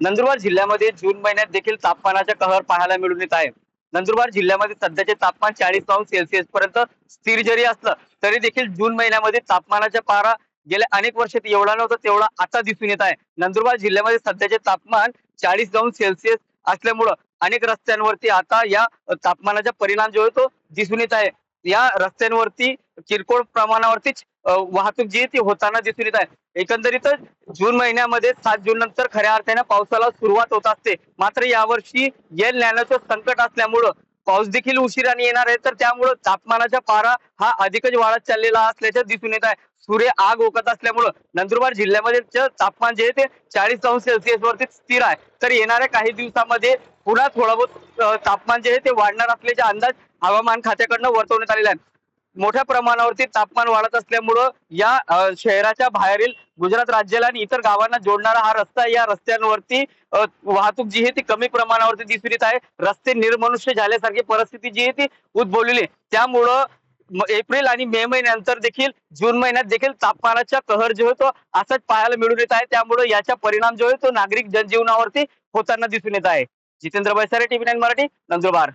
नंदुरबार जिल्ह्यामध्ये जून महिन्यात देखील तापमानाचा कहर पाहायला मिळून येत आहे. नंदुरबार जिल्ह्यामध्ये सध्याचे तापमान 40°C पर्यंत स्थिर जरी असलं तरी देखील जून महिन्यामध्ये तापमानाचा पारा गेल्या अनेक वर्षात एवढा नव्हता तेवढा आता दिसून येत आहे. नंदुरबार जिल्ह्यामध्ये सध्याचे तापमान 40°C असल्यामुळं अनेक रस्त्यांवरती आता या तापमानाचा परिणाम जो आहे तो दिसून येत आहे. या रस्त्यांवरती किरकोळ प्रमाणावरतीच वाहतूक जी आहे ती होताना दिसून येत आहे. एकंदरीतच जून महिन्यामध्ये 7 जून नंतर खऱ्या अर्थाने पावसाला सुरुवात होत असते. मात्र यावर्षी एल नॅनोचं संकट असल्यामुळं पाऊस देखील उशिराने येणार आहे, तर त्यामुळं तापमानाचा पारा हा अधिकच वाढत चाललेला असल्याचं दिसून येत आहे. सूर्य आग ओकत असल्यामुळं नंदुरबार जिल्ह्यामध्ये तापमान जे आहे ते 40°C वरती स्थिर आहे. तर येणाऱ्या काही दिवसामध्ये पुन्हा थोडा बहुत तापमान जे आहे ते वाढणार असल्याचा अंदाज हवामान खात्याकडनं वर्तवण्यात आलेला आहे. मोठ्या प्रमाणावरती तापमान वाढत असल्यामुळं या शहराच्या बाहेरील गुजरात राज्याला आणि इतर गावांना जोडणारा हा रस्ता, या रस्त्यांवरती वाहतूक जी आहे ती कमी प्रमाणावरती दिसून येत आहे. रस्ते निर्मनुष्य झाल्यासारखी परिस्थिती जी आहे ती उद्भवलेली आहे. त्यामुळं एप्रिल आणि मे महिन्यानंतर देखील जून महिन्यात देखील तापमानाचा कहर जो आहे तो असाच पाहायला मिळून येत आहे. त्यामुळे याचा परिणाम जो आहे तो नागरिक जनजीवनावरती होताना दिसून येत आहे. जितेंद्र बैसारे, TV9 मराठी, नंदुरबार.